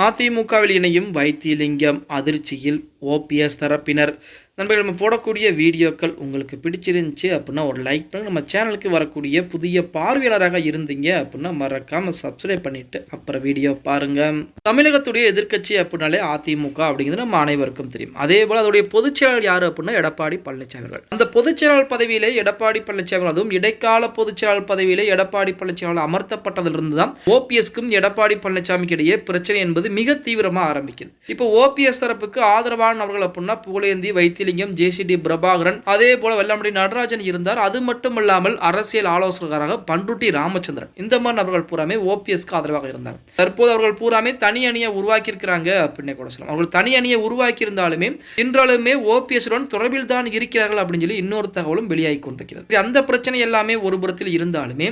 அதிமுகவில் இணையும் வைத்திலிங்கம் அதிர்ச்சியில் ஓபிஎஸ் தரப்பினர். நண்பர்கள், நம்ம போடக்கூடிய வீடியோக்கள் உங்களுக்கு பிடிச்சிருந்துச்சு அப்படின்னா ஒரு லைக் பண்ணி, நம்ம சேனலுக்கு வரக்கூடிய புதிய பார்வையாளராக இருந்தீங்க அப்படின்னா மறக்காம சப்ஸ்கிரைப் பண்ணிட்டு அப்புறம் வீடியோ பாருங்க. தமிழகத்துடைய எதிர்க்கட்சி அப்படின்னாலே அதிமுக அப்படிங்கிறது நம்ம அனைவருக்கும் தெரியும். அதே போல அதோடைய பொதுச்செயலாளர் யாரு அப்படின்னா எடப்பாடி பழனிசாமி அவர்கள். அந்த பொதுச்செயலாளர் பதவியிலே எடப்பாடி பழனிசாமி, அதுவும் இடைக்கால பொதுச்செயலாளர் பதவியிலே எடப்பாடி பழனிசாமி அமர்த்தப்பட்டதிலிருந்து தான் ஓபிஎஸ்க்கும் எடப்பாடி பழனிசாமிக்கு இடையே பிரச்சனை என்பது மிக தீவிரமா ஆரம்பிக்குது. இப்போ ஓபிஎஸ் தரப்புக்கு ஆதரவான நபர்கள் அப்படின்னா புகழேந்தி, வைத்திலிங்கம், ஜேசிடி பிரபாகரன், அதே போல வெள்ளமண்டி நடராஜன் இருந்தார். அது மட்டுமல்லாமல் அரசியல் ஆலோசகராக பண்ருட்டி ராமச்சந்திரன், இந்த மாதிரி நபர்கள் பூராமே ஓபிஎஸ்க்கு ஆதரவாக இருந்தாங்க. தற்போது அவர்கள் பூராமே தனி அணியை உருவாக்கி இருக்கிறாங்க அப்படின்னு கூட சொல்லலாம். அவர்கள் தனி அணியை உருவாக்கி இருந்தாலுமே இன்றாலுமே ஓபிஎஸ் உடன் தொடர்பில் தான் இருக்கிறார்கள் அப்படின்னு சொல்லி இன்னொரு தகவலும் வெளியாகி கொண்டிருக்கிறது. அந்த பிரச்சனை எல்லாமே ஒரு புறத்தில் இருந்தாலுமே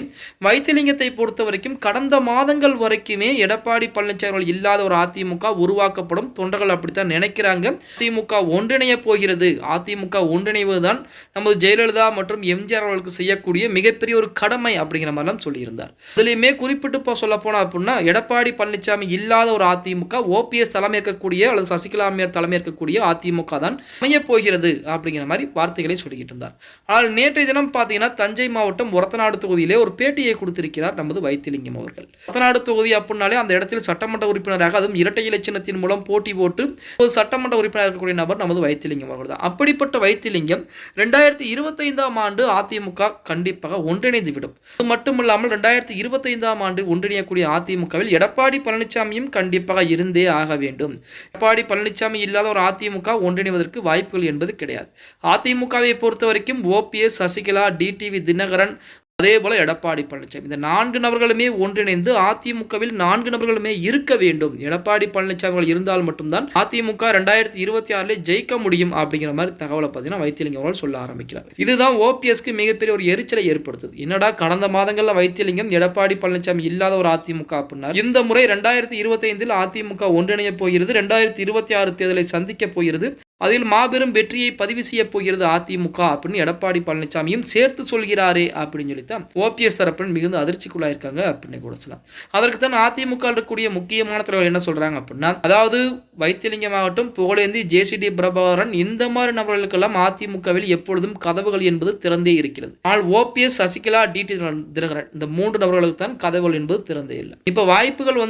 வைத்திலிங்கத்தை பொறுத்த வரைக்கும் கடந்த மாதங்கள் வரைக்குமே எடப்பாடி பழனிசாமி இல்லாத ஒரு அதிமுக உருவாக்கப்படும், தொண்டர்கள் அப்படித்தான் நினைக்கிறாங்க. அதிமுக ஒன்றிணைய போகிறது, அதிமுக ஒன்றிணைவதுதான் நமது ஜெயலலிதா மற்றும் எம்ஜிஆர் அவர்களுக்கு செய்யக்கூடிய மிகப்பெரிய ஒரு கடமை அப்படிங்கிற மாதிரிலாம் சொல்லியிருந்தார். இதுலையுமே குறிப்பிட்டு சொல்ல போனா அப்படின்னா எடப்பாடி பழனிசாமி இல்லாத ஒரு அதிமுக ஓபிஎஸ் தலைமை இருக்கக்கூடிய அல்லது சசிகலா அம்மையார் தலைமை இருக்கக்கூடிய அதிமுக தான் அமைய போகிறது அப்படிங்கிற மாதிரி வார்த்தைகளை சொல்லிக்கிட்டு இருந்தார். ஆனால் நேற்றைய தினம் பார்த்தீங்கன்னா தஞ்சை மாவட்டம் ஒரத்தநாடு தொகுதியிலே ஒரு பேட்டியை கொடுத்திருக்கிறார் நமது வைத்திலிங்கம் அவர்கள். ஒரத்தநாடு தொகுதி அப்படின்னாலே அந்த இடத்தில் சட்டமன்ற உறுப்பினராக, அதுவும் இரட்டை இலை சின்னத்தின் மூலம் போட்டி போட்டு ஒரு சட்டமன்ற உறுப்பினர் இருக்கக்கூடிய நபர் நமது வைத்திலிங்கம் அவர்கள் தான். அப்படிப்பட்ட வைத்திலிங்கம் 2025ஆம் ஆண்டு அதிமுக கண்டிப்பாக ஒன்றிணைந்து விடும். அது மட்டுமில்லாமல் 2025ஆம் ஆண்டு ஒன்றிணையக்கூடிய அதிமுகவில் எடப்பாடி பழனிசாமியும் கண்டிப்பாக இருந்தே ஆக வேண்டும். எடப்பாடி பழனிசாமி இல்லாத ஒரு அதிமுக ஒன்றிணைவதற்கு வாய்ப்புகள் என்பது கிடையாது. அதிமுகவை பொறுத்த வரைக்கும் ஓபிஎஸ், சசிகலா, டிடிவி தினகரன், அதே போல எடப்பாடி பழனிசாமி, இந்த 4 நபர்களுமே ஒன்றிணைந்து அதிமுகவில் 4 நபர்களுமே இருக்க வேண்டும். எடப்பாடி பழனிசாமி இருந்தால் மட்டும்தான் அதிமுக 2026 ஜெயிக்க முடியும் அப்படிங்கிற மாதிரி தகவலை பார்த்தீங்கன்னா வைத்திலிங்கம் அவர்கள் சொல்ல ஆரம்பிக்கிறார். இதுதான் ஓபிஎஸ்க்கு மிகப்பெரிய ஒரு எரிச்சலை ஏற்படுத்துது. என்னடா கடந்த மாதங்கள்ல வைத்திலிங்கம் எடப்பாடி பழனிசாமி இல்லாத ஒரு அதிமுக அப்படின்னா, இந்த முறை 2025 அதிமுக ஒன்றிணைய போகிறது, 2026 தேர்தலை சந்திக்க போகிறது, அதில் மாபெரும் வெற்றியை பதிவு செய்ய போகிறது அதிமுக அப்படின்னு எடப்பாடி பழனிசாமியும் சேர்த்து சொல்கிறாரே அப்படின்னு சொல்லித்தான் ஓபிஎஸ் தரப்பில் மிகுந்த அதிர்ச்சிக்குள்ளாயிருக்காங்க அப்படின்னு கூட சொல்லலாம். அதற்கு தான் அதிமுக இருக்கக்கூடிய முக்கியமான தலைவர் என்ன சொல்றாங்க அப்படின்னா, அதாவது வைத்திலிங்கம் ஆகட்டும், புகழேந்தி, ஜேசிடி பிரபாகரன், இந்த மாதிரி நபர்களுக்கெல்லாம் அதிமுகவில் எப்பொழுதும் கதவுகள் என்பது திறந்தே இருக்கிறது. ஆனால் ஓபிஎஸ், சசிகலா, டிடி தினகரன், இந்த 3 நபர்களுக்கு தான் கதவுகள் என்பது திறந்தே இல்லை. இப்ப வாய்ப்புகள்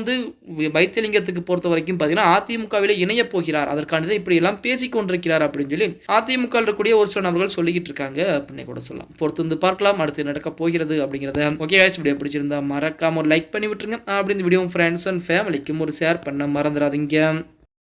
வைத்திலிங்கத்துக்கு பொறுத்த வரைக்கும் பாத்தீங்கன்னா அதிமுகவிலே இணைய போகிறார், அதற்கானதை இப்படி எல்லாம் பேசி கொண்டிருக்கிறார் அப்படின்னு சொல்லி அதிமுக இருக்கக்கூடிய ஒரு சில நபர்கள் சொல்லிக்கிட்டு இருக்காங்க அப்படின்னு கூட சொல்லலாம். பொறுத்து வந்து பார்க்கலாம் அடுத்து நடக்க போகிறது அப்படிங்கறத. ஓகே गाइस, வீடியோ பிடிச்சிருந்தா மறக்காம ஒரு லைக் பண்ணி விட்டுருங்க. அப்படி இந்த வீடியோ ஃப்ரெண்ட்ஸ் அண்ட் ஃபேமிலிக்கும் ஒரு ஷேர் பண்ண மறந்துடாதீங்க.